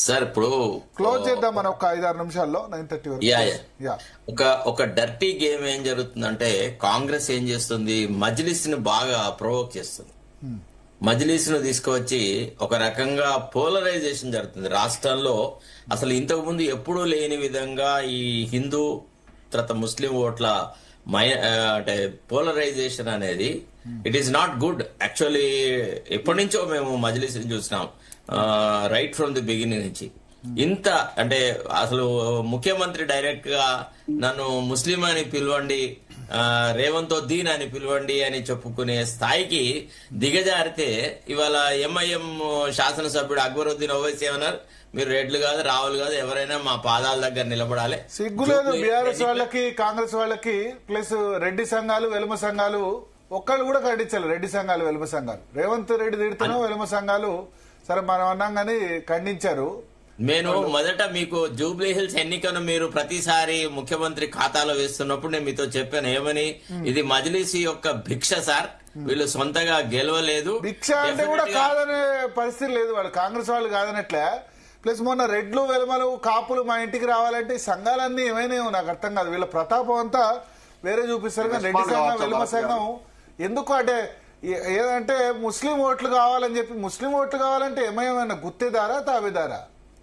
Sir ఇప్పుడు close చేద్దాం మనం ఒక 5-6 నిమిషాల్లో 9:30 వరకు. ఒక డర్టీ గేమ్ ఏం జరుగుతుందంటే కాంగ్రెస్ ఏం చేస్తుంది, మజ్లిస్ ని బాగా ప్రొవోక్ చేస్తుంది. మజ్లిస్ ను తీసుకువచ్చి ఒక రకంగా పోలరైజేషన్ జరుగుతుంది రాష్ట్రంలో. అసలు ఇంతకు ముందు ఎప్పుడూ లేని విధంగా ఈ హిందూ తర్వాత ముస్లిం ఓట్ల అంటే పోలరైజేషన్ అనేది it is not good. Actually ఎప్పటి నుంచో మేము మజ్లిస్ ని చూసినాం, రైట్ ఫ్రమ్ ది బిగినింగ్ నుంచి. ఇంత అంటే అసలు ముఖ్యమంత్రి డైరెక్ట్ గా నన్ను ముస్లిం అని పిలవండి, రేవంత్ దీన్ అని పిలవండి అని చెప్పుకునే స్థాయికి దిగజారితే ఇవాళ ఎంఐఎం శాసనసభ్యుడు అక్బరుద్దీన్ ఓవైసీ ఏమన్నారు, మీరు రెడ్లు కాదు రావులు కాదు ఎవరైనా మా పాదాల దగ్గర నిలబడాలి. సిగ్గులేదు బీఆర్ఎస్ వాళ్ళకి కాంగ్రెస్ వాళ్ళకి, ప్లస్ రెడ్డి సంఘాలు వెలుమ సంఘాలు ఒక్కళ్ళు కూడా ఖండించాలి. రెడ్డి సంఘాలు వెలుమ సంఘాలు రేవంత్ రెడ్డి తిడుతున్నావు, వెలుమ సంఘాలు సరే మనం అన్నాం కానీ ఖండించారు. నేను మొదట మీకు జూబ్లీ హిల్స్ ఎన్నికను మీరు ప్రతిసారి ముఖ్యమంత్రి ఖాతాలో వేస్తున్నప్పుడు నేను మీతో చెప్పాను ఏమని, ఇది మజ్లిస్ యొక్క భిక్ష సార్, వీళ్ళు సొంతగా గెలవలేదు. భిక్ష అంటే కూడా కాదనే పరిస్థితి లేదు, వాళ్ళు కాంగ్రెస్ వాళ్ళు కాదనట్లే. ప్లస్ మొన్న రెడ్లు వెలుమలు కాపులు మా ఇంటికి రావాలంటే ఈ సంఘాలన్నీ ఏమైనా నాకు అర్థం కాదు. వీళ్ళ ప్రతాపం అంతా వేరే చూపిస్తారు కానీ రెడ్డి సంఘం వెలుమ సంఘం ఎందుకు అంటే ఏదంటే ముస్లిం ఓట్లు కావాలని చెప్పి, ముస్లిం ఓట్లు కావాలంటే ఏమైనా గుత్తేదారా తాబేదారా,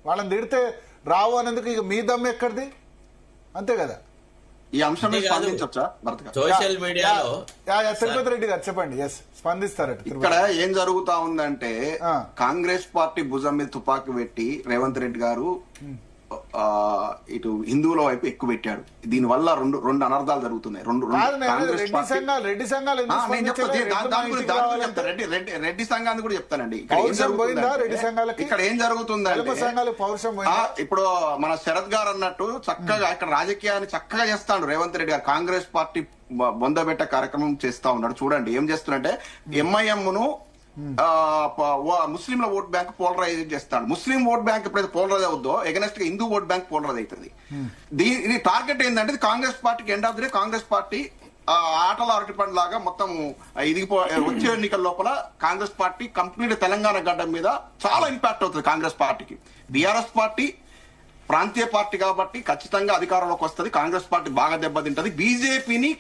వాళ్ళని తిడితే రావు అనేందుకు ఇక మీ దమ్ము ఎక్కడిది, అంతే కదా. ఈ అంశం సోషల్ మీడియాలో తిరుపతి రెడ్డి గారు చెప్పండి. ఎస్ స్పందిస్తారట. ఇక్కడ ఏం జరుగుతా ఉందంటే కాంగ్రెస్ పార్టీ భుజం మీద తుపాకీ పెట్టి రేవంత్ రెడ్డి గారు ఇటు హిందువుల వైపు ఎక్కువ పెట్టాడు. దీని వల్ల రెండు అనర్థాలు జరుగుతున్నాయి. రెడ్డి సంఘాన్ని కూడా చెప్తానండి. ఇక్కడ ఏం జరుగుతుందంటే ఇప్పుడు మన శరత్ గారు అన్నట్టు చక్కగా ఇక్కడ రాజకీయాన్ని చక్కగా చేస్తాడు రేవంత్ రెడ్డి గారు. కాంగ్రెస్ పార్టీ బొందబెట్ట కార్యక్రమం చేస్తా ఉన్నాడు. చూడండి ఏం చేస్తున్నట్టే ఎంఐఎం ను ముస్లింల ఓట్ బ్యాంక్ పోలరైజ్ చేస్తాడు. ముస్లిం ఓట్ బ్యాంక్ ఎప్పుడైతే పోలరైజ్ అవుద్దో ఎగనెస్ట్ గా హిందూ ఓట్ బ్యాంక్ పోలరైజ్ అవుతుంది. దీని టార్గెట్ ఏంటంటే కాంగ్రెస్ పార్టీకి end of the day Congress party ఆటల అరటిపండు లాగా మొత్తం వచ్చే ఎన్నికల లోపల కాంగ్రెస్ పార్టీ కంప్లీట్ తెలంగాణ గడ్డ మీద చాలా ఇంపాక్ట్ అవుతుంది కాంగ్రెస్ పార్టీకి. బీఆర్ఎస్ పార్టీ ప్రాంతీయ పార్టీ కాబట్టి ఖచ్చితంగా అధికారంలోకి వస్తుంది. కాంగ్రెస్ పార్టీ బాగా దెబ్బతింటది. బీజేపీని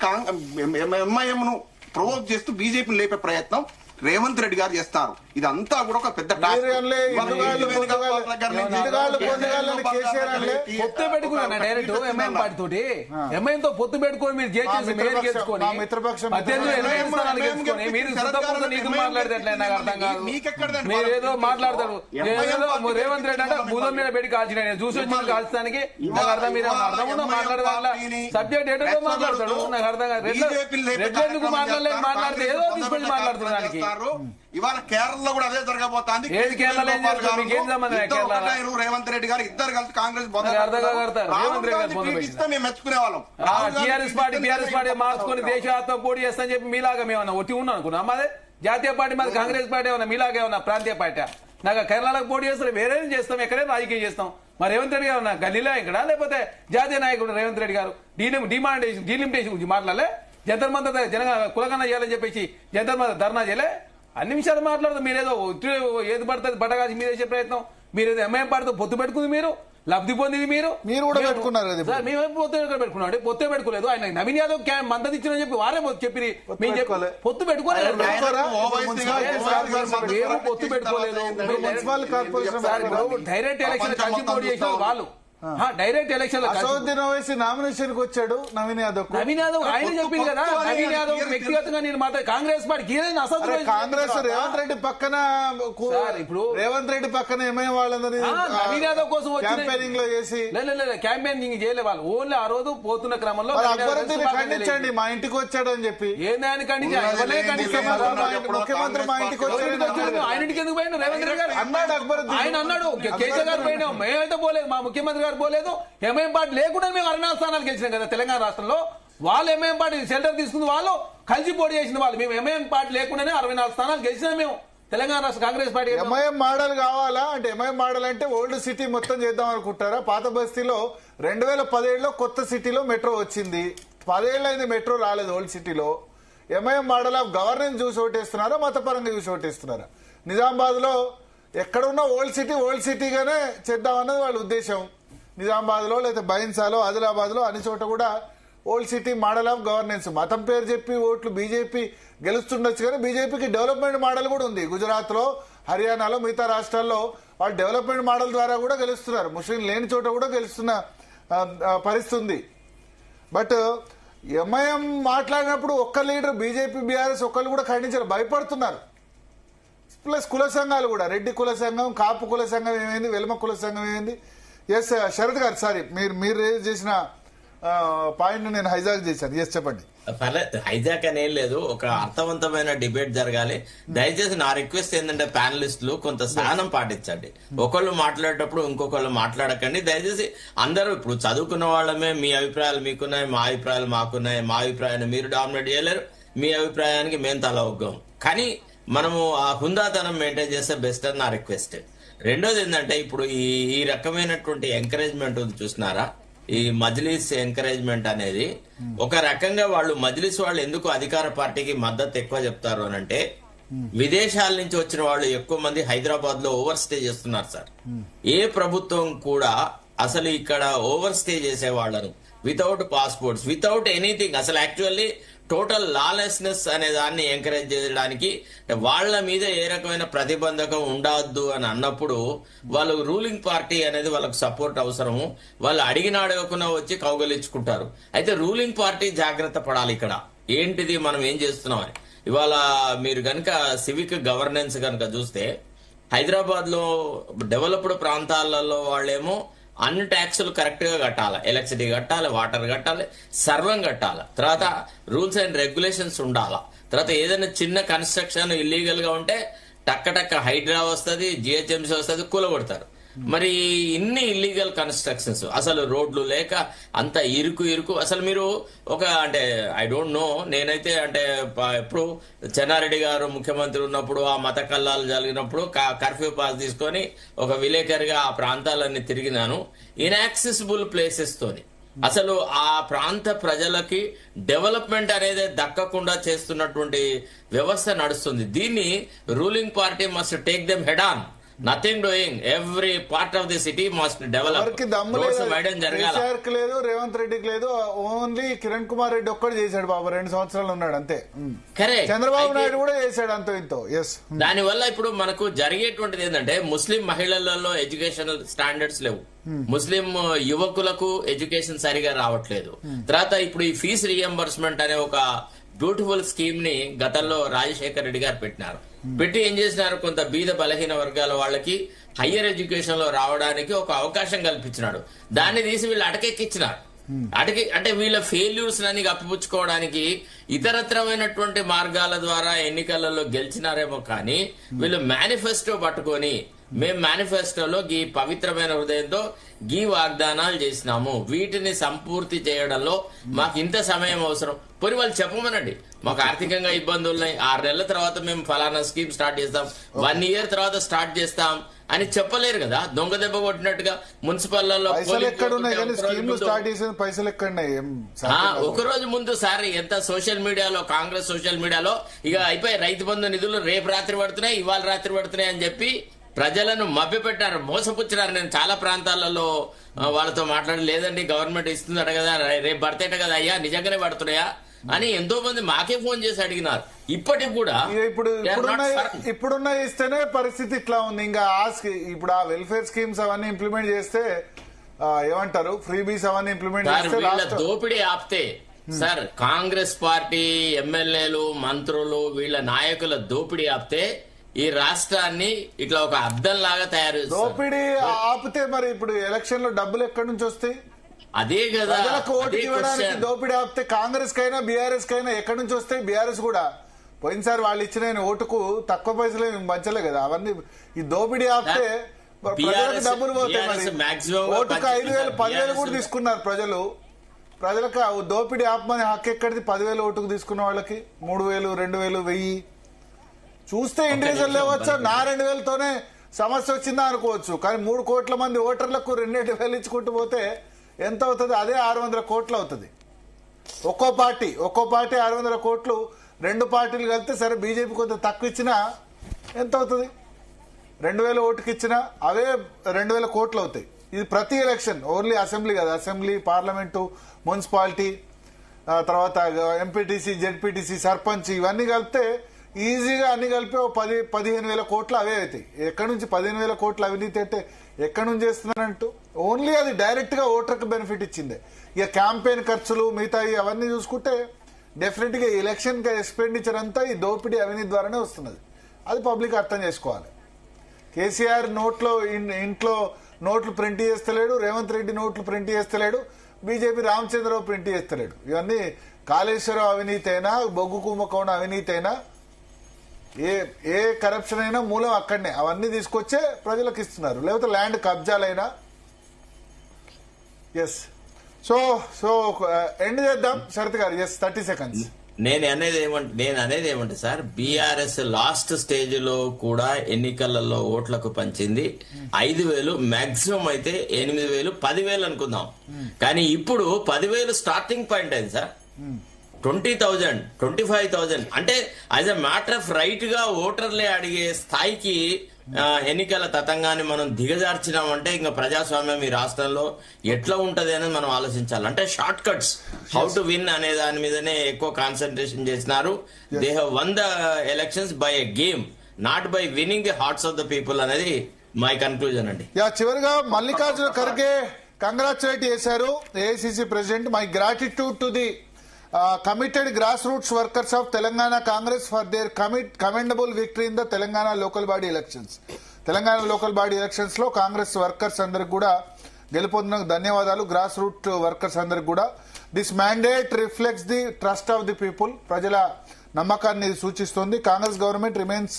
ఎంఐఎం ను ప్రొవోక్ చేస్తూ బీజేపీని లేపే ప్రయత్నం రేవంత్ రెడ్డి గారు చేస్తారు. ఇదంతా కూడా ఒక పెద్ద పొత్తు పెట్టుకున్నా డైరెక్ట్ ఎంఐఎం పార్టీ తోటి ఎంఐఎం తో పొత్తు పెట్టుకొని మీరు చేసుకొని నీకు మాట్లాడితే నాకు అర్థం కాదు. మీరు ఏదో మాట్లాడతారు, రేవంత్ రెడ్డి అంటే భూతం మీద పెట్టి కాల్చిన చూసి వచ్చిన కాల్చడానికి నాకు అర్థం. మీరు అర్థం ఉందో మాట్లాడదాం సబ్జెక్ట్ ఏంటో మాట్లాడతాడు నాకు అర్థం కాదు. రెడ్డి ఎందుకు మాట్లాడలేదు, మాట్లాడితే ఏదో తీసుకొని మాట్లాడుతున్నాడు దానికి. ఇవాళ కేరళలో కూడా అదే జరగబోతోంది. రేవంత్ రెడ్డి గారు ఇద్దరు కలిసి కాంగ్రెస్ మేము మెచ్చుకునే వాళ్ళం. టీఆర్ఎస్ పార్టీ బీఆర్ఎస్ పార్టీ మార్చుకొని దేశవ్యాప్తంగా పోటీ చేస్తామని చెప్పి మీలాగా మేము ఒట్టి ఉన్నాం అనుకున్నాం. అదే జాతీయ పార్టీ మాది కాంగ్రెస్ పార్టీ ఏమన్నా మీలాగా ఏమన్నా ప్రాంతీయ పార్టీ నాకు కేరళకు పోటీ చేస్తారు, వేరేం చేస్తాం, ఎక్కడైనా రాజకీయం చేస్తాం. మరి రేవంత్ రెడ్డి గారు ఉన్నా గల్లీలో ఇక్కడ లేకపోతే జాతీయ నాయకుడు రేవంత్ రెడ్డి గారు డీలిమిటేషన్ గురించి మాట్లాడలే, జంతర్ మంతర్ జనగా కులకన్నా చేయాలని చెప్పేసి జంతర్ మంతర్ ధర్నా చేయలే. అన్ని విషయాలు మాట్లాడదు. మీరేదో ఏది పడుతుంది బట్టగాసి మీద చేసే ప్రయత్నం. మీరేదో ఎంఐఎం పార్టీతో పొత్తు పెట్టుకుంది, మీరు లబ్ధి పొందింది మీరు కూడా పెట్టుకున్నారు. మేము పొత్తు పెట్టుకున్నాం, పొత్తు పెట్టుకోలేదు. ఆయన నవీన్ యాదవ్ మద్దతు ఇచ్చిన చెప్పి వారే చెప్పి పొత్తు పెట్టుకోలేదు. మేము పొత్తు పెట్టుకోలేదు. డైరెక్ట్ ఎలక్షన్ కలిసి పోటీ చేసిన వాళ్ళు డైరెక్ట్ ఎలక్షన్ నామినేషన్ కి వచ్చాడు నవీన్ యాదవ్. ఆయన చెప్పింది కదా, నవీన్ యాదవ్ వ్యక్తిగతంగా నేను మాట్లాడు కాంగ్రెస్ పార్టీకి కాంగ్రెస్ రేవంత్ రెడ్డి పక్కన ఇప్పుడు రేవంత్ రెడ్డి పక్కన ఏమై వాళ్ళందరూ నవీన్ యాదవ్ కోసం క్యాంపెయినింగ్ లో చేసి క్యాంపెయినింగ్ చేయలే వాళ్ళు. ఓన్లీ ఆ రోజు పోతున్న క్రమంలో ఖండించండి మా ఇంటికి వచ్చాడు అని చెప్పి ఏందని ముఖ్యమంత్రి మా ఇంటికి వచ్చాడు. ఆయన ఇంటికి ఎందుకు పోయినా రేవంత్ రెడ్డి గారు అన్నాడు. అక్బరుద్దీన్ ఆయన అన్నాడు కేసీఆర్ గారు పోయినా, మేమైతే పోలేదు, మా ముఖ్యమంత్రి గారు పోలేదు. ఎంఐఎం పార్టీ లేకుండా మేము 64 స్థానాలు గెలిచినాం కదా తెలంగాణ రాష్ట్రంలో. వాళ్ళు ఎంఐఎం పార్టీ సెంటర్ తీసుకుంది, వాళ్ళు కలిసి పోటీ చేసిన వాళ్ళు. మేము ఎంఐఎం పార్టీ లేకుండానే 64 స్థానాలు గెలిచినాం మేము తెలంగాణ రాష్ట్ర కాంగ్రెస్ పార్టీ. ఎంఐఎం మోడల్ కావాలా అంటే ఎంఐఎం మోడల్ అంటే ఓల్డ్ సిటీ మొత్తం చేద్దాం అనుకుంటారా? పాత బస్తీలో 2017లో కొత్త సిటీలో మెట్రో వచ్చింది, 10 ఏళ్ళు అయింది మెట్రో రాలేదు ఓల్డ్ సిటీలో. ఎంఐఎం మోడల్ ఆఫ్ గవర్నెన్స్ చూసి ఓటేస్తున్నారా, మతపరంగా చూసి ఓటేస్తున్నారా? నిజామాబాద్ లో ఎక్కడున్న ఓల్డ్ సిటీగానే చేద్దామన్నది వాళ్ళ ఉద్దేశం. నిజామాబాద్లో లేదా బైన్సాలో ఆదిలాబాద్లో అన్ని చోట కూడా old city model of governance. మతం పేరు చెప్పి ఓట్లు బీజేపీ గెలుస్తుండొచ్చు, కానీ బీజేపీకి డెవలప్మెంట్ మోడల్ కూడా ఉంది. గుజరాత్లో, హర్యానాలో, మిగతా రాష్ట్రాల్లో వాళ్ళు డెవలప్మెంట్ మోడల్ ద్వారా కూడా గెలుస్తున్నారు. ముస్లిం లేని చోట కూడా గెలుస్తున్న పరిస్థితి ఉంది. బట్ ఎంఐఎం మాట్లాడినప్పుడు ఒక్క లీడర్ బీజేపీ బీఆర్ఎస్ ఒక్కళ్ళు కూడా ఖండించారు, భయపడుతున్నారు. ప్లస్ కుల సంఘాలు కూడా, రెడ్డి కుల సంఘం, కాపు కుల సంఘం ఏమైంది, వెల్మ కుల సంఘం ఏమైంది. ఎస్ శరత్ గారు, సారీ మీరు రేజ్ చేసిన పాయింట్ నేను హైజాక్ చేశాను. ఎస్ చెప్పండి. పర్లేదు, హైజాక్ అనేం లేదు. ఒక అర్థవంతమైన డిబేట్ జరగాలి. దయచేసి నా రిక్వెస్ట్ ఏంటంటే ప్యానలిస్టులు కొంత సహనం పాటించండి. ఒకళ్ళు మాట్లాడేటప్పుడు ఇంకొకళ్ళు మాట్లాడకండి దయచేసి. అందరూ ఇప్పుడు చదువుకున్న వాళ్ళమే మీ అభిప్రాయాలు మీకున్నాయి, మా అభిప్రాయాలు మాకున్నాయి. మా అభిప్రాయాన్ని మీరు డామినేట్ చేయలేరు, మీ అభిప్రాయానికి మేము తల ఒగ్గాం. కానీ మనము ఆ హుందాతనం మెయింటైన్ చేస్తే బెస్ట్ అని నా రిక్వెస్ట్. రెండోది ఏంటంటే ఇప్పుడు ఈ రకమైనటువంటి ఎంకరేజ్మెంట్ ఉంది చూసినారా, ఈ మజ్లిస్ ఎంకరేజ్మెంట్ అనేది ఒక రకంగా వాళ్ళు మజ్లిస్ వాళ్ళు ఎందుకు అధికార పార్టీకి మద్దతు ఎక్కువ చెప్తారు అని అంటే, విదేశాల నుంచి వచ్చిన వాళ్ళు ఎక్కువ మంది హైదరాబాద్ లో ఓవర్ స్టే చేస్తున్నారు సార్. ఏ ప్రభుత్వం కూడా అసలు ఇక్కడ ఓవర్ స్టే చేసే వాళ్ళను వితౌట్ పాస్పోర్ట్స్, వితౌట్ ఎనీథింగ్, అసలు యాక్చువల్లీ టోటల్ లాలెస్నెస్ అనే దాన్ని ఎంకరేజ్ చేయడానికి వాళ్ళ మీద ఏ రకమైన ప్రతిబంధకం ఉండద్దు అని అన్నప్పుడు వాళ్ళు రూలింగ్ పార్టీ అనేది వాళ్ళకు సపోర్ట్ అవసరము. వాళ్ళు అడిగిన అడగకుండా వచ్చి కౌగలించుకుంటారు. అయితే రూలింగ్ పార్టీ జాగ్రత్త పడాలి. ఇక్కడ ఏంటిది మనం ఏం చేస్తున్నామని. ఇవాళ మీరు కనుక సివిక్ గవర్నెన్స్ కనుక చూస్తే హైదరాబాద్ లో డెవలప్డ్ ప్రాంతాలలో వాళ్ళేమో అన్ని ట్యాక్సులు కరెక్ట్ గా కట్టాలి, ఎలక్ట్రిసిటీ కట్టాలి, వాటర్ కట్టాలి, సర్వం కట్టాలి. తర్వాత రూల్స్ అండ్ రెగ్యులేషన్స్ ఉండాలా. తర్వాత ఏదైనా చిన్న కన్స్ట్రక్షన్ ఇల్లీగల్ గా ఉంటే టక్క హైడ్రా వస్తుంది, జిహెచ్ఎంసీ వస్తుంది, కూలగొడతారు. మరి ఇన్ని ఇల్లీగల్ కన్స్ట్రక్షన్స్, అసలు రోడ్లు లేక అంత ఇరుకు అసలు మీరు అంటే ఐ డోంట్ నో, నేనైతే అంటే ఎప్పుడు చెన్నారెడ్డి గారు ముఖ్యమంత్రి ఉన్నప్పుడు ఆ మత కల్లాలు జరిగినప్పుడు కర్ఫ్యూ పాస్ తీసుకొని ఒక విలేకరిగా ఆ ప్రాంతాలన్నీ తిరిగినాను. ఇన్యాక్సెసిబుల్ ప్లేసెస్ తోని అసలు ఆ ప్రాంత ప్రజలకి డెవలప్మెంట్ అనేది దక్కకుండా చేస్తున్నటువంటి వ్యవస్థ నడుస్తుంది. దీన్ని ruling party must take them head on. Nothing doing, every part of the city must develop. కేసీఆర్కి లేదు, రేవంత్ రెడ్డికి లేదు, ఓన్లీ కిరణ్ కుమార్ రెడ్డి ఒక్కడు చేశాడు బాబు. 2 సంవత్సరాలు ఉన్నాడు అంతే. కరెక్ట్. చంద్రబాబు నాయుడు కూడా చేశాడు అంతో ఇంతో. ఎస్. దానివల్ల ఇప్పుడు మనకు జరిగేటువంటిది ఏంటంటే ముస్లిం మహిళలలో ఎడ్యుకేషనల్ స్టాండర్డ్స్ లేవు, ముస్లిం యువకులకు ఎడ్యుకేషన్ సరిగా రావట్లేదు. తర్వాత ఇప్పుడు ఈ ఫీజు రియంబర్స్మెంట్ అనే ఒక బ్యూటిఫుల్ స్కీమ్ ని గతంలో రాజశేఖర్ రెడ్డి గారు పెట్టినారు. పెట్టి ఏం చేసినారు, కొంత బీద బలహీన వర్గాల వాళ్ళకి హయ్యర్ ఎడ్యుకేషన్ లో రావడానికి ఒక అవకాశం కల్పించినాడు. దాన్ని తీసి వీళ్ళు అటకెక్కించినారు. అంటే వీళ్ళ ఫెయిల్యూర్స్ అన్ని కప్పిపుచ్చుకోవడానికి ఇతరత్రమైనటువంటి మార్గాల ద్వారా ఎన్నికలలో గెలిచినారేమో, కానీ వీళ్ళు మేనిఫెస్టో పట్టుకొని మేము మేనిఫెస్టోలో ఈ పవిత్రమైన హృదయంతో గీ వాగ్దానాలు చేసినాము, వీటిని సంపూర్తి చేయడంలో మాకు ఇంత సమయం అవసరం. పోనీ వాళ్ళు చెప్పమనండి, మాకు ఆర్థికంగా ఇబ్బందులు ఉన్నాయి, 6 నెలల తర్వాత మేము ఫలానా స్కీమ్ స్టార్ట్ చేస్తాం, 1 year తర్వాత స్టార్ట్ చేస్తాం అని చెప్పలేరు కదా. దొంగ దెబ్బ కొట్టినట్టుగా మున్సిపల్లో ఒక రోజు ముందు సార్ ఎంత సోషల్ మీడియాలో, కాంగ్రెస్ సోషల్ మీడియాలో ఇక అయిపోయి రైతు బంధు నిధులు రేపు రాత్రి పడుతున్నాయి, ఇవాళ రాత్రి పడుతున్నాయి అని చెప్పి ప్రజలను మభ్యపెట్టారు, మోసపుచ్చినారు. నేను చాలా ప్రాంతాలలో వాళ్ళతో మాట్లాడి, లేదండి గవర్నమెంట్ ఇస్తుందట కదా, రేపు పడతాయట కదా అయ్యా, నిజంగానే పడుతున్నాయా అని ఎంతో మంది మాకే ఫోన్ చేసి అడిగినారు. ఇప్పటికి కూడా ఇప్పుడున్న ఇస్తేనే పరిస్థితి ఇట్లా ఉంది. ఇంకా ఇప్పుడు ఆ వెల్ఫేర్ స్కీమ్స్ అవన్నీ ఇంప్లిమెంట్ చేస్తే ఏమంటారు, ఫ్రీబీస్ అవన్నీ ఇంప్లిమెంట్ చేస్తే దోపిడీ ఆపితే సార్, కాంగ్రెస్ పార్టీ ఎమ్మెల్యేలు, మంత్రులు, వీళ్ళ నాయకుల దోపిడీ ఆపితే ఈ రాష్ట్రాన్ని ఇట్లా ఒక అద్దం లాగా తయారు చేస్తారు. దోపిడీ ఆపితే మరి ఇప్పుడు ఎలక్షన్ లో డబ్బులు ఎక్కడి నుంచి వస్తాయి? అదే కదా, ఓటు ఇవ్వడానికి దోపిడీ ఆపితే కాంగ్రెస్ కైనా బీఆర్ఎస్ కైనా ఎక్కడి నుంచి వస్తాయి? బీఆర్ఎస్ కూడా పోయినసారి వాళ్ళు ఇచ్చిన ఓటుకు తక్కువ పైసలు పంచలే కదా. అవన్నీ ఈ దోపిడీ ఆపితే ప్రజలకు డబ్బులు పోతాయి. మరి ఓటుకు 5,000, 10,000 కూడా తీసుకున్నారు ప్రజలకు దోపిడీ ఆపమని హక్కు ఎక్కడిది? 10,000 ఓటుకు తీసుకున్న వాళ్ళకి 3,000, 2,000, 1,000 చూస్తే ఇండివిజువల్ లేవచ్చా? నా 2,000తోనే సమస్య వచ్చిందా అనుకోవచ్చు, కానీ 3 కోట్ల మంది ఓటర్లకు 2,000 ఇచ్చుకుంటూ పోతే ఎంత అవుతుంది? అదే 600 కోట్లు అవుతుంది. ఒక్కో పార్టీ 600 కోట్లు. 2 పార్టీలు కలిపితే సరే బీజేపీ కొంత తక్కువ ఇచ్చినా ఎంత అవుతుంది? 2000 ఓటుకి ఇచ్చినా అవే 2000 కోట్లు అవుతాయి. ఇది ప్రతి ఎలక్షన్, ఓన్లీ అసెంబ్లీ కాదు, అసెంబ్లీ, పార్లమెంటు, మున్సిపాలిటీ, తర్వాత ఎంపీటీసీ, జెడ్పీటీసీ, సర్పంచ్, ఇవన్నీ కలిపితే ఈజీగా అన్ని కలిపి 10-15 వేల కోట్లు అవే అవుతాయి. ఎక్కడి నుంచి 15,000 కోట్ల అవినీతి అంటే ఎక్కడి నుంచి చేస్తున్నారంటూ ఓన్లీ అది డైరెక్ట్ గా ఓటర్కి బెనిఫిట్ ఇచ్చిందే. ఇక క్యాంపెయిన్ ఖర్చులు మిగతా అవన్నీ చూసుకుంటే డెఫినెట్ గా ఎలక్షన్ ఎక్స్పెండిచర్ అంతా ఈ దోపిడీ అవినీతి ద్వారానే వస్తున్నది. అది పబ్లిక్ అర్థం చేసుకోవాలి. కేసీఆర్ ఇంట్లో నోట్లు ప్రింట్ చేస్తలేడు, రేవంత్ రెడ్డి నోట్లు ప్రింట్ చేస్తలేడు, బీజేపీ రామచంద్రరావు ప్రింట్ చేస్తలేడు. ఇవన్నీ కాళేశ్వరం అవినీతి అయినా, బొగ్గు కుంభకోణం అవినీతి అయినా, ఏ కరప్షన్ అయినా మూలం అక్కడనే. అవన్నీ తీసుకొచ్చే ప్రజలకు ఇస్తున్నారు. లేకపోతే ల్యాండ్ కబ్జాలైనా. ఎస్, సో ఎండ్ చేద్దాం శరత్ గారు. Yes, 30 seconds. నేను అనేది ఏమంటే సార్, బీఆర్ఎస్ లాస్ట్ స్టేజ్ లో కూడా ఎన్నికలలో ఓట్లకు పంచింది 5,000, మాక్సిమం అయితే 8,000, 10,000 అనుకుందాం. కానీ ఇప్పుడు 10,000 స్టార్టింగ్ పాయింట్ అయింది సార్. 20,000, 25,000 అంటే as a matter of right గా ఓటర్లే అడిగే స్థాయికి ఎన్నికల తతంగాన్ని మనం దిగజార్చినామంటే ఇంకా ప్రజాస్వామ్యం ఈ రాష్ట్రంలో ఎట్లా ఉంటది అనేది మనం ఆలోచించాలి. అంటే short cuts, how to win అనే దాని మీదనే ఎక్కువ కాన్సన్ట్రేషన్ చేసినారు. They have one the elections by a game, not by winnowing the hearts of the people అనేది మై కన్క్లూజన్ అండి. చివరిగా మల్లికార్జున ఖర్గే కంగ్రాచులేట్ చేశారు AICC president. My gratitude to the committed grassroots workers of Telangana Congress for their commendable victory in the Telangana local body elections. Telangana local body elections లో Congress workers అందరికి కూడా గెలుపొందినందుకు ధన్యవాదాలు. Grass root workers అందరికి కూడా. This mandate reflects the trust of the people. ప్రజల నమ్మకాన్ని ఇది సూచిస్తోంది. Congress government remains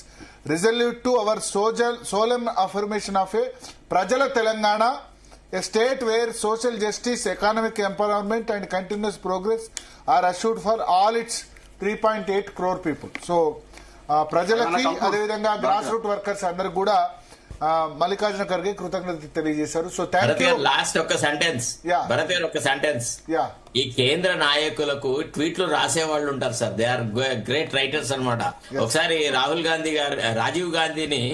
resolute to our solemn affirmation of a ప్రజల Telangana, a state where social justice, economic empowerment and continuous progress are assured for all its 3.8 crore people. So ప్రజలకి అదేవిధంగా grass root workers అందరికి కూడా మల్లికార్జున ఖర్గే కృతజ్ఞత తెలియజేశారు. So thank you. Last ఒక sentence, Bharat గారు ఒక సెంటెన్స్. ఈ కేంద్ర నాయకులకు ట్వీట్లు రాసే వాళ్ళు ఉంటారు sir, they are great writers అన్నమాట. ఒకసారి రాహుల్ గాంధీ గారు రాజీవ్ గాంధీని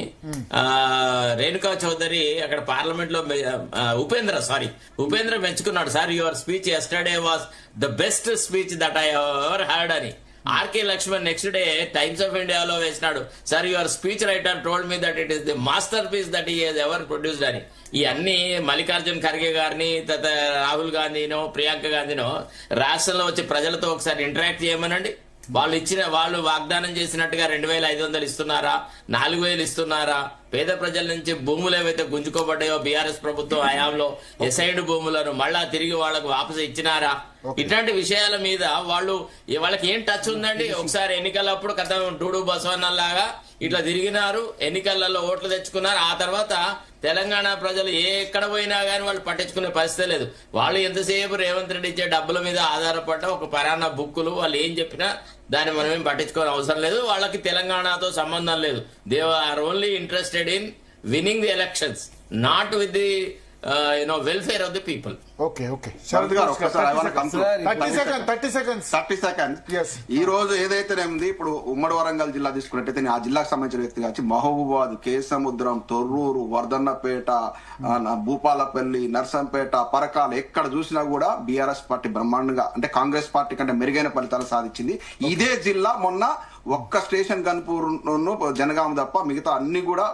రేణుకా చౌదరి అక్కడ పార్లమెంట్ లో ఉపేంద్ర మెచ్చుకున్నాడు. Sir, your speech yesterday was the best speech that I ever heard అని. R K Laxman next day Times of ఇండియాలో వేసినాడు, sir your speech writer told me that it is the masterpiece that he has ever produced అని. ఇవన్నీ మల్లికార్జున్ ఖర్గే గారిని, రాహుల్ గాంధీనో, ప్రియాంక గాంధీనో రాష్ట్రంలో వచ్చి ప్రజలతో ఒకసారి ఇంటరాక్ట్ చేయమనండి. వాళ్ళు వాగ్దానం చేసినట్టుగా 2,500 ఇస్తున్నారా, 4,000 ఇస్తున్నారా? పేద ప్రజల నుంచి భూములు ఏవైతే గుంజుకోబడ్డాయో బీఆర్ఎస్ ప్రభుత్వం హయాంలో ఎసైడ్ భూములను మళ్ళా తిరిగి వాళ్లకు వాపసు ఇచ్చినారా? ఇట్లాంటి విషయాల మీద వాళ్ళకి ఏం టచ్ ఉందండి? ఒకసారి ఎన్నికలప్పుడు కథ డూడు బసవన్నలాగా ఇట్లా తిరిగినారు, ఎన్నికలలో ఓట్లు తెచ్చుకున్నారు. ఆ తర్వాత తెలంగాణ ప్రజలు ఎక్కడ పోయినా గానీ వాళ్ళు పట్టించుకునే పరిస్థితి లేదు. వాళ్ళు ఎంతసేపు రేవంత్ రెడ్డి ఇచ్చే డబ్బుల మీద ఆధారపడ్డ ఒక పరాన్న బుక్కులు, వాళ్ళు ఏం చెప్పినా దాన్ని మనం ఏం పట్టించుకోని అవసరం లేదు. వాళ్ళకి తెలంగాణతో సంబంధం లేదు. They are only interested in winning the elections, not with the welfare of the people. Okay, 30 seconds. ఈ రోజు ఏదైతేనేది ఇప్పుడు ఉమ్మడి వరంగల్ జిల్లా తీసుకున్నట్టయితే ఆ జిల్లాకు సంబంధించిన వ్యక్తి కావచ్చు, మహబూబాద్, కేసముద్రం, తొర్రూరు, వర్ధన్నపేట, భూపాలపల్లి, నర్సంపేట, పరకాలు ఎక్కడ చూసినా కూడా బీఆర్ఎస్ పార్టీ బ్రహ్మాండంగా, అంటే కాంగ్రెస్ పార్టీ కంటే మెరుగైన ఫలితాలు సాధించింది. ఇదే జిల్లా మొన్న ఒక్క స్టేషన్ గన్పూర్ జనగాం తప్ప మిగతా అన్ని కూడా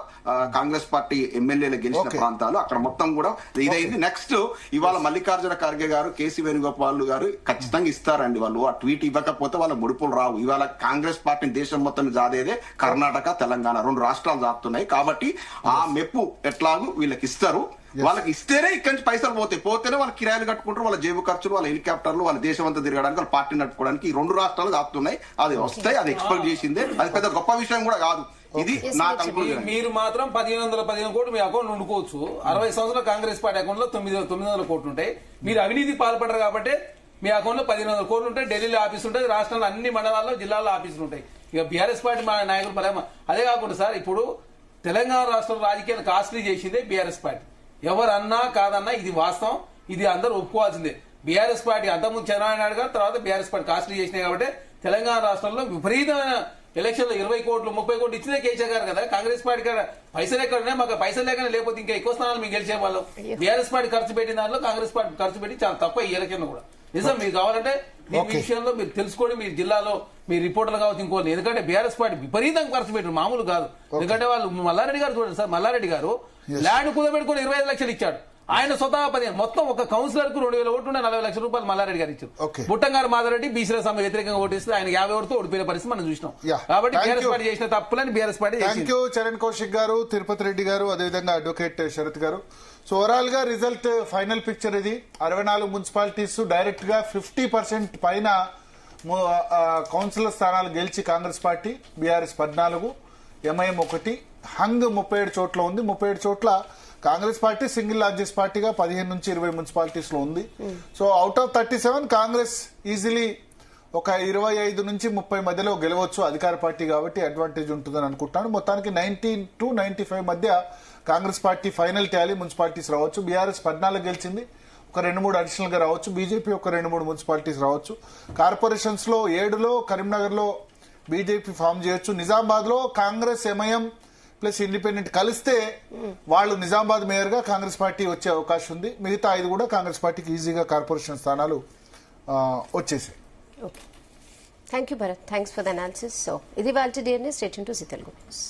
కాంగ్రెస్ పార్టీ ఎమ్మెల్యేలు గెలిచిన ప్రాంతాలు. అక్కడ మొత్తం కూడా ఇదైంది. నెక్స్ట్ ఇవాళ మల్లికార్జున ఖర్గే గారు, కేసీ వేణుగోపాల్ గారు ఖచ్చితంగా ఇస్తారండి. వాళ్ళు ఆ ట్వీట్ ఇవ్వకపోతే వాళ్ళ ముడుపులు రావు. ఇవాళ కాంగ్రెస్ పార్టీని దేశం మొత్తం జాదేదే కర్ణాటక, తెలంగాణ 2 రాష్ట్రాలు జాపుతున్నాయి. కాబట్టి ఆ మెప్పు ఎట్లాగూ వీళ్ళకి ఇస్తారు. వాళ్ళకి ఇస్తేనే ఇక్కడి నుంచి పైసలు పోతేనే వాళ్ళ కిరాయిలు కట్టుకుంటారు, వాళ్ళ జేబు ఖర్చులు, వాళ్ళ హెలికాప్టర్లు, వాళ్ళ దేశం అంతా తిరగడానికి, వాళ్ళ పార్టీ నడుపుకోవడానికి ఈ 2 రాష్ట్రాలు దాపుతున్నాయి. అది వస్తాయి, అది ఎక్స్పెక్ట్ చేసిందే. అది పెద్ద గొప్ప విషయం కూడా కాదు. ఇది నా కన్క్లూజన్. మీరు మాత్రం 1,515 కోట్లు మీ అకౌంట్ ఉండుకోవచ్చు. 60 సంవత్సరాల కాంగ్రెస్ పార్టీ అకౌంట్ లో 900 కోట్లు ఉంటాయి. మీరు అవినీతి పాల్పడరు కాబట్టి మీ అకౌంట్ లో 1,500 కోట్లు ఉంటాయి. ఢిల్లీలో ఆఫీస్ ఉంటుంది, రాష్ట్రంలో అన్ని మండలాల్లో, జిల్లాల్లో ఆఫీసులు ఉంటాయి. ఇక బీఆర్ఎస్ పార్టీ మా నాయకులు పరేమ. అదే కాకుండా సార్, ఇప్పుడు తెలంగాణ రాష్ట్రం రాజకీయాలు కాస్ట్లీ చేసిందే బీఆర్ఎస్ పార్టీ. ఎవరన్నా కాదన్నా ఇది వాస్తవం, ఇది అందరూ ఒప్పుకోవాల్సిందే. బీఆర్ఎస్ పార్టీ అంతకుముందు చంద్రబాబు నాయుడు గారు, తర్వాత బీఆర్ఎస్ పార్టీ కాస్ట్లీ చేసినాయి కాబట్టి తెలంగాణ రాష్ట్రంలో విపరీతమైన ఎలక్షన్ లో 20 కోట్లు 30 కోట్లు ఇచ్చినే కేసీఆర్ గారు కదా. కాంగ్రెస్ పార్టీ కాడ పైసలు ఎక్కడ ఉన్నాయి, మాకు పైసలు లేకనే, లేకపోతే ఇంకా ఎక్కువ స్థానాలు మీకు గెలిచే వాళ్ళం. బీఆర్ఎస్ పార్టీ ఖర్చు పెట్టిన దాంట్లో కాంగ్రెస్ పార్టీ ఖర్చు పెట్టి చాలా తక్కువ ఈ ఎలక్షన్ కూడా. నిజం, మీకు కావాలంటే ఈ విషయంలో మీరు తెలుసుకోండి, మీ జిల్లాలో మీ రిపోర్టర్లు కావచ్చు ఇంకోటి. ఎందుకంటే బీఆర్ఎస్ పార్టీ విపరీతంగా ఖర్చు పెట్టారు, మామూలు కాదు. ఎందుకంటే వాళ్ళు మల్లారెడ్డి గారు చూడండి సార్, మల్లారెడ్డి గారు ల్యాండ్ కుదబెట్టుకుని 25 లక్షలు ఇచ్చాడు. ఆయన స్వతహా 15 మొత్తం ఒక కౌన్సిలర్ కు 2000 ఓట్లు 40 లక్షల రూపాయలు మల్లారెడ్డి గారు ఇచ్చారు. బుట్టంగారు మాధవరెడ్డి బీసీల సమ్మె వ్యతిరేకంగా ఓటేస్తే ఆయన 50 ఓటుతో ఓడిపోయిన పరిస్థితి మనం చూసినాం. కాబట్టి బీఆర్ఎస్ పార్టీ చేసిన తప్పులని BRS party. Thank you Charan Kaushik garu, Tirupati Reddy garu, అదేవిధంగా advocate Sharath garu. So overall గా రిజల్ట్ ఫైనల్ పిక్చర్ ఇది. 64 మున్సిపాలిటీస్ డైరెక్ట్ గా 50% పైన కౌన్సిలర్ స్థానాలు గెలిచి కాంగ్రెస్ పార్టీ, బీఆర్ఎస్ 14, ఎంఐఎం 1, హంగ్ 37 చోట్ల ఉంది. 37 చోట్ల కాంగ్రెస్ పార్టీ సింగిల్ లార్జెస్ట్ పార్టీగా 15 నుంచి 20 మున్సిపాలిటీస్ లో ఉంది. So out of 37 Congress easily ఒక 25 నుంచి 30 మధ్యలో గెలవచ్చు, అధికార పార్టీ కాబట్టి అడ్వాంటేజ్ ఉంటుందని అనుకుంటున్నాను. మొత్తానికి 19 to 95 మధ్య Congress party final Tally municipalities రావచ్చు. బీఆర్ఎస్ 14 గెలిచింది, ఒక 2-3 అడిషనల్ గా రావచ్చు. బీజేపీ ఒక 2-3 మున్సిపాలిటీస్ రావచ్చు. కార్పొరేషన్స్ లో 7లో కరీంనగర్ లో బీజేపీ ఫామ్ చేయొచ్చు. నిజామాబాద్ లో కాంగ్రెస్, ఎంఐఎం ప్లస్ ఇండిపెండెంట్ కలిస్తే వాళ్ళు నిజామాబాద్ మేయర్ గా కాంగ్రెస్ పార్టీ వచ్చే అవకాశం ఉంది. మిగతా 5 కూడా కాంగ్రెస్ పార్టీకి ఈజీగా కార్పొరేషన్ స్థానాలు వచ్చేసాయి. Thank you Bharat, thanks for the analysis. So ఇది వాళ్ళ డియర్ని state to Zee Telugu news.